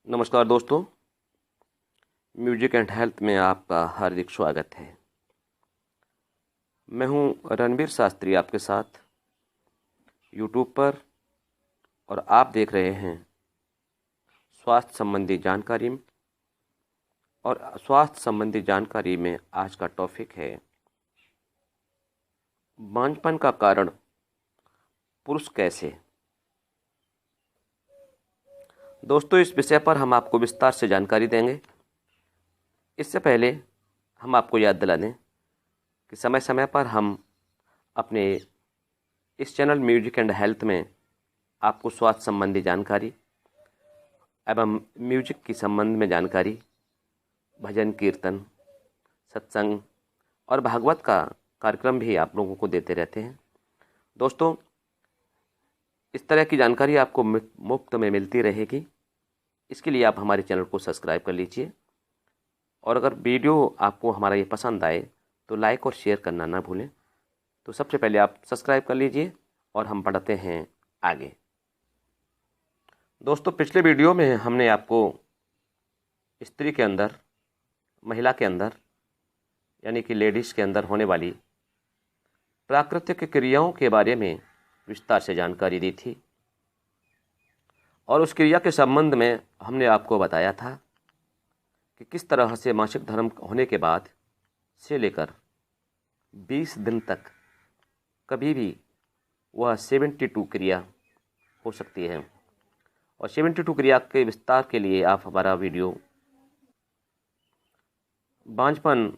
नमस्कार दोस्तों, music and health में आपका हार्दिक स्वागत है। मैं हूं रणवीर शास्त्री आपके साथ यूट्यूब पर, और आप देख रहे हैं स्वास्थ्य संबंधी जानकारी। और स्वास्थ्य संबंधी जानकारी में आज का टॉपिक है बांझपन का कारण पुरुष कैसे। दोस्तों, इस विषय पर हम आपको विस्तार से जानकारी देंगे। इससे पहले हम आपको याद दिला दें कि समय समय पर हम अपने इस चैनल म्यूजिक एंड हेल्थ में आपको स्वास्थ्य संबंधी जानकारी एवं म्यूजिक की संबंध में जानकारी, भजन कीर्तन, सत्संग और भागवत का कार्यक्रम भी आप लोगों को देते रहते हैं। दोस्तों, इस तरह की जानकारी आपको मुफ्त में मिलती रहेगी। इसके लिए आप हमारे चैनल को सब्सक्राइब कर लीजिए, और अगर वीडियो आपको हमारा ये पसंद आए तो लाइक और शेयर करना ना भूलें। तो सबसे पहले आप सब्सक्राइब कर लीजिए और हम बढ़ते हैं आगे। दोस्तों, पिछले वीडियो में हमने आपको स्त्री के अंदर, महिला के अंदर यानी कि लेडीज़ के अंदर होने वाली प्राकृतिक क्रियाओं के बारे में विस्तार से जानकारी दी थी, और उस क्रिया के संबंध में हमने आपको बताया था कि किस तरह से मासिक धर्म होने के बाद से लेकर 20 दिन तक कभी भी वह 72 क्रिया हो सकती है। और 72 क्रिया के विस्तार के लिए आप हमारा वीडियो बांझपन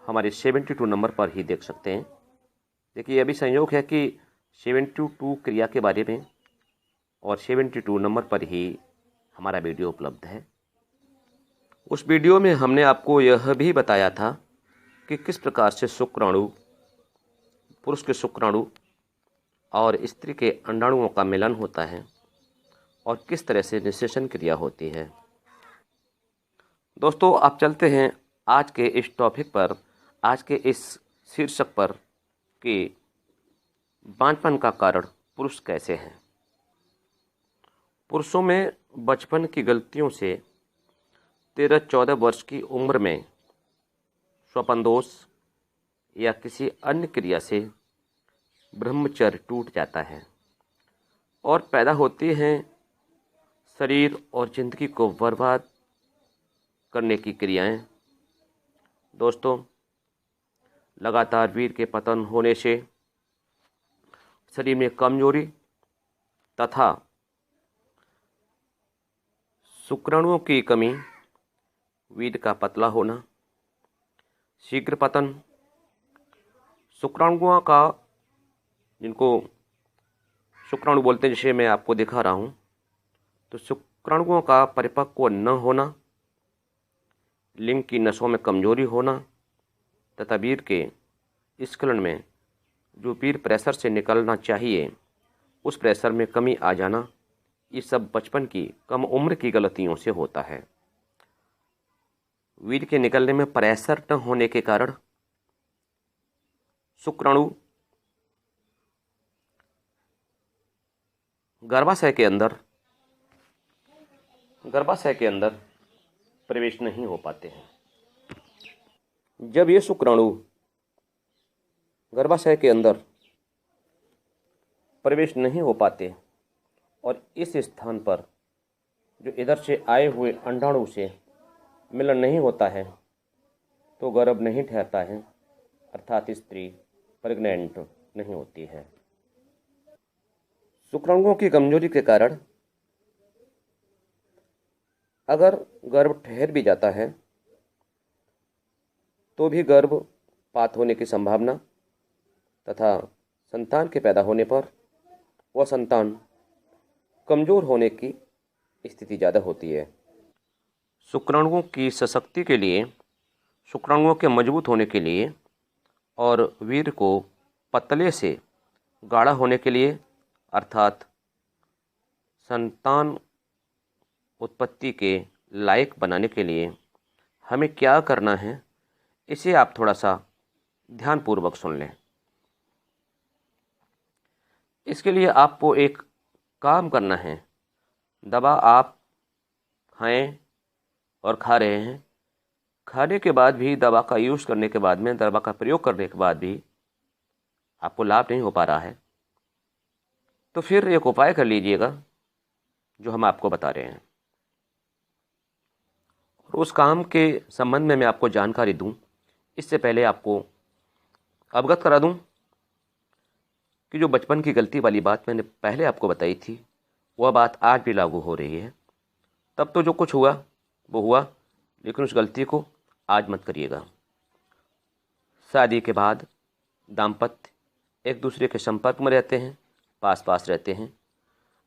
हमारे 72 नंबर पर ही देख सकते हैं। देखिए, अभी संयोग है कि 72 क्रिया के बारे में और 72 नंबर पर ही हमारा वीडियो उपलब्ध है। उस वीडियो में हमने आपको यह भी बताया था कि किस प्रकार से शुक्राणु, पुरुष के शुक्राणु और स्त्री के अंडाणुओं का मिलन होता है और किस तरह से निषेचन क्रिया होती है। दोस्तों, आप चलते हैं आज के इस टॉपिक पर, आज के इस शीर्षक पर कि बांझपन का कारण पुरुष कैसे हैं। पुरुषों में बचपन की गलतियों से 13-14 वर्ष की उम्र में स्वपन दोष या किसी अन्य क्रिया से ब्रह्मचर्य टूट जाता है और पैदा होती हैं शरीर और जिंदगी को बर्बाद करने की क्रियाएं। दोस्तों, लगातार वीर्य के पतन होने से शरीर में कमजोरी तथा शुक्राणुओं की कमी, वीर्य का पतला होना, शीघ्र पतन, शुक्राणुओं का, जिनको शुक्राणु बोलते हैं, जिसे मैं आपको दिखा रहा हूँ, तो शुक्राणुओं का परिपक्व न होना, लिंग की नसों में कमजोरी होना तथा वीर्य के स्खलन में जो वीर्य प्रेशर से निकलना चाहिए उस प्रेशर में कमी आ जाना, ये सब बचपन की कम उम्र की गलतियों से होता है। वीर्य के निकलने में प्रेशर न होने के कारण शुक्राणु गर्भाशय के अंदर प्रवेश नहीं हो पाते हैं। जब ये शुक्राणु गर्भाशय के अंदर प्रवेश नहीं हो पाते और इस स्थान पर जो इधर से आए हुए अंडाणु से मिलन नहीं होता है तो गर्भ नहीं ठहरता है, अर्थात स्त्री प्रेग्नेंट नहीं होती है। शुक्राणुओं की कमजोरी के कारण अगर गर्भ ठहर भी जाता है तो भी गर्भपात होने की संभावना तथा संतान के पैदा होने पर वह संतान कमजोर होने की स्थिति ज़्यादा होती है। शुक्राणुओं की सशक्ति के लिए, शुक्राणुओं के मजबूत होने के लिए और वीर्य को पतले से गाढ़ा होने के लिए, अर्थात संतान उत्पत्ति के लायक बनाने के लिए हमें क्या करना है, इसे आप थोड़ा सा ध्यानपूर्वक सुन लें। इसके लिए आपको एक काम करना है। दवा आप खाएं और खा रहे हैं, खाने के बाद भी, दवा का यूज़ करने के बाद में, दवा का प्रयोग करने के बाद भी आपको लाभ नहीं हो पा रहा है, तो फिर एक उपाय कर लीजिएगा जो हम आपको बता रहे हैं। और उस काम के संबंध में मैं आपको जानकारी दूं, इससे पहले आपको अवगत करा दूं कि जो बचपन की गलती वाली बात मैंने पहले आपको बताई थी, वह बात आज भी लागू हो रही है। तब तो जो कुछ हुआ वो हुआ, लेकिन उस गलती को आज मत करिएगा। शादी के बाद दाम्पत्य एक दूसरे के संपर्क में रहते हैं, पास पास रहते हैं,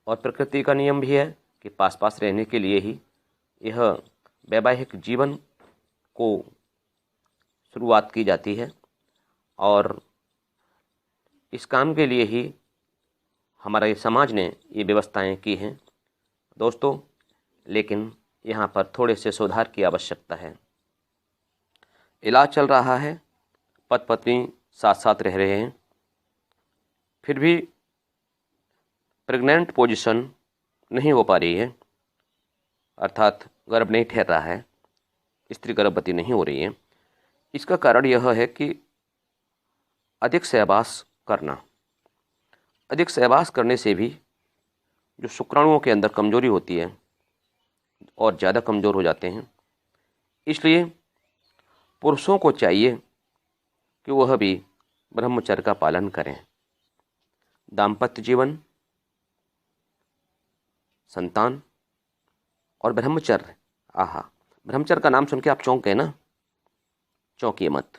और प्रकृति का नियम भी है कि पास पास रहने के लिए ही यह वैवाहिक जीवन को शुरुआत की जाती है, और इस काम के लिए ही हमारे समाज ने ये व्यवस्थाएं की हैं दोस्तों। लेकिन यहाँ पर थोड़े से सुधार की आवश्यकता है। इलाज चल रहा है, पति पत्नी साथ साथ रह रहे हैं, फिर भी प्रेग्नेंट पोजीशन नहीं हो पा रही है, अर्थात गर्भ नहीं ठहर रहा है, स्त्री गर्भवती नहीं हो रही है। इसका कारण यह है कि अधिक सहवास करना। अधिक सहवास करने से भी जो शुक्राणुओं के अंदर कमजोरी होती है और ज़्यादा कमज़ोर हो जाते हैं। इसलिए पुरुषों को चाहिए कि वह भी ब्रह्मचर्य का पालन करें। दाम्पत्य जीवन, संतान और ब्रह्मचर्य, आहा, ब्रह्मचर्य का नाम सुन के आप चौंक गए ना? चौंकिए मत,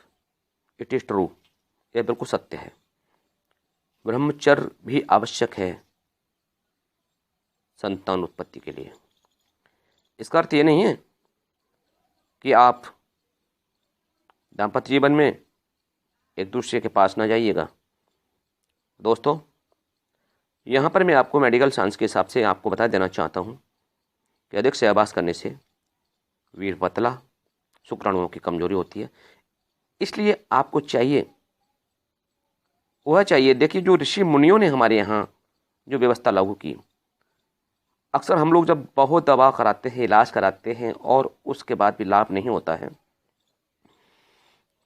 इट इज़ ट्रू, यह बिल्कुल सत्य है। ब्रह्मचर्य भी आवश्यक है संतान उत्पत्ति के लिए। इसका अर्थ ये नहीं है कि आप दाम्पत्य जीवन में एक दूसरे के पास ना जाइएगा। दोस्तों, यहाँ पर मैं आपको मेडिकल साइंस के हिसाब से आपको बता देना चाहता हूँ कि अधिक सहवास करने से वीर्य पतला, शुक्राणुओं की कमजोरी होती है। इसलिए आपको चाहिए, वह चाहिए, देखिए जो ऋषि मुनियों ने हमारे यहाँ जो व्यवस्था लागू की, अक्सर हम लोग जब बहुत दवा कराते हैं, इलाज कराते हैं और उसके बाद भी लाभ नहीं होता है,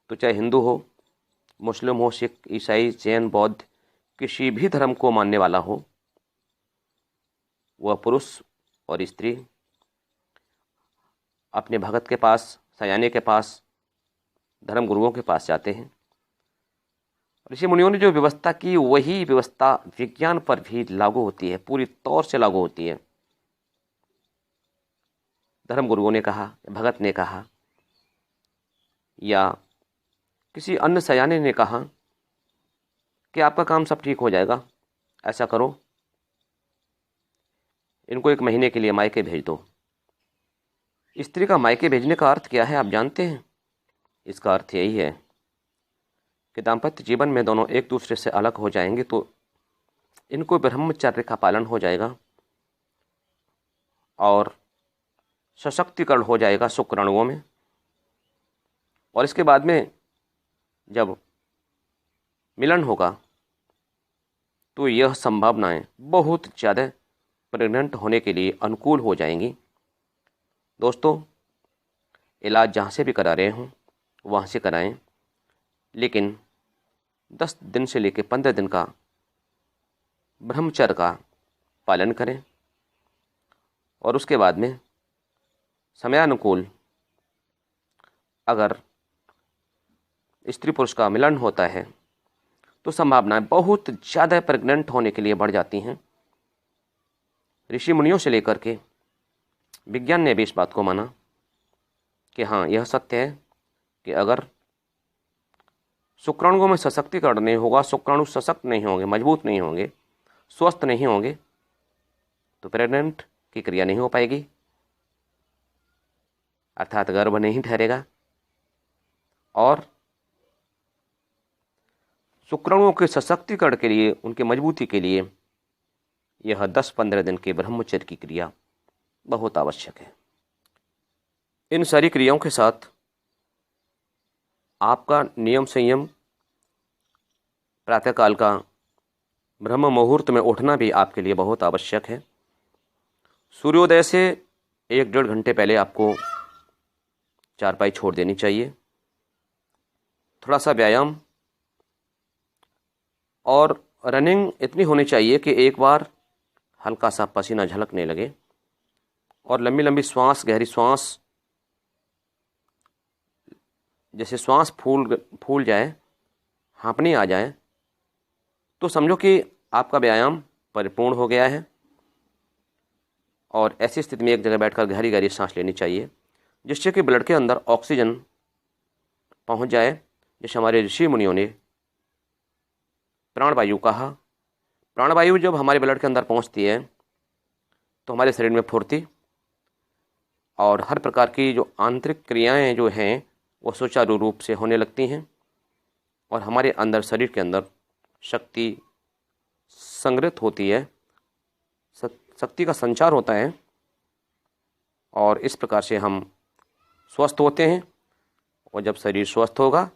तो चाहे हिंदू हो, मुस्लिम हो, सिख, ईसाई, जैन, बौद्ध, किसी भी धर्म को मानने वाला हो, वह पुरुष और स्त्री अपने भगत के पास, सयाने के पास, धर्म गुरुओं के पास जाते हैं। ऋषि मुनियों ने जो व्यवस्था की, वही व्यवस्था विज्ञान पर भी लागू होती है, पूरी तौर से लागू होती है। धर्म गुरुओं ने कहा, भगत ने कहा, या किसी अन्य सयाने ने कहा कि आपका काम सब ठीक हो जाएगा, ऐसा करो, इनको 1 महीने के लिए मायके भेज दो। स्त्री का मायके भेजने का अर्थ क्या है आप जानते हैं? इसका अर्थ यही है कि दाम्पत्य जीवन में दोनों एक दूसरे से अलग हो जाएंगे तो इनको ब्रह्मचर्य का पालन हो जाएगा और सशक्तिकरण हो जाएगा शुक्राणुओं में। और इसके बाद में जब मिलन होगा तो यह संभावनाएं बहुत ज़्यादा प्रेग्नेंट होने के लिए अनुकूल हो जाएंगी। दोस्तों, इलाज जहाँ से भी करा रहे हों वहाँ से कराएं, लेकिन 10 दिन से लेकर 15 दिन का ब्रह्मचर्य का पालन करें, और उसके बाद में समयानुकूल अगर स्त्री पुरुष का मिलन होता है तो संभावनाएं बहुत ज़्यादा प्रेग्नेंट होने के लिए बढ़ जाती हैं। ऋषि मुनियों से लेकर के विज्ञान ने भी इस बात को माना कि हाँ, यह सत्य है कि अगर शुक्राणुओं में सशक्तिकरण नहीं होगा, शुक्राणु सशक्त नहीं होंगे, मजबूत नहीं होंगे, स्वस्थ नहीं होंगे, तो प्रेग्नेंट की क्रिया नहीं हो पाएगी, अर्थात गर्भ नहीं ठहरेगा। और शुक्राणुओं के सशक्तिकरण के लिए, उनके मजबूती के लिए यह 10-15 दिन के ब्रह्मचर्य की क्रिया बहुत आवश्यक है। इन सारी क्रियाओं के साथ आपका नियम संयम, प्रातःकाल का ब्रह्म मुहूर्त में उठना भी आपके लिए बहुत आवश्यक है। सूर्योदय से 1-1.5 घंटे पहले आपको चारपाई छोड़ देनी चाहिए। थोड़ा सा व्यायाम और रनिंग इतनी होनी चाहिए कि एक बार हल्का सा पसीना झलकने लगे और लंबी लंबी श्वास, गहरी श्वास, जैसे श्वास फूल जाए, हाँफनी आ जाए, तो समझो कि आपका व्यायाम परिपूर्ण हो गया है। और ऐसी स्थिति में एक जगह बैठकर गहरी गहरी सांस लेनी चाहिए, जिससे कि ब्लड के अंदर ऑक्सीजन पहुंच जाए। जैसे हमारे ऋषि मुनियों ने प्राणवायु कहा। प्राणवायु जब हमारे ब्लड के अंदर पहुंचती है तो हमारे शरीर में फुर्ती और हर प्रकार की जो आंतरिक क्रियाएं जो हैं वो सुचारू रूप से होने लगती हैं और हमारे अंदर, शरीर के अंदर शक्ति संग्रहित होती है, शक्ति का संचार होता है और इस प्रकार से हम स्वस्थ होते हैं। और जब शरीर स्वस्थ होगा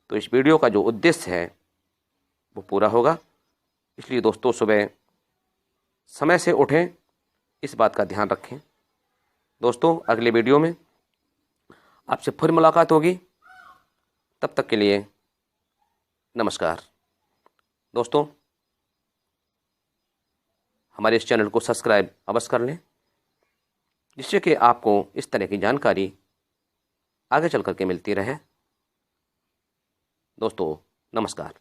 तो इस वीडियो का जो उद्देश्य है वो पूरा होगा। इसलिए दोस्तों, सुबह समय से उठें, इस बात का ध्यान रखें। दोस्तों, अगले वीडियो में आपसे फिर मुलाकात होगी। तब तक के लिए नमस्कार। दोस्तों, हमारे इस चैनल को सब्सक्राइब अवश्य कर लें, जिससे कि आपको इस तरह की जानकारी आगे चल कर के मिलती रहे। दोस्तों, नमस्कार।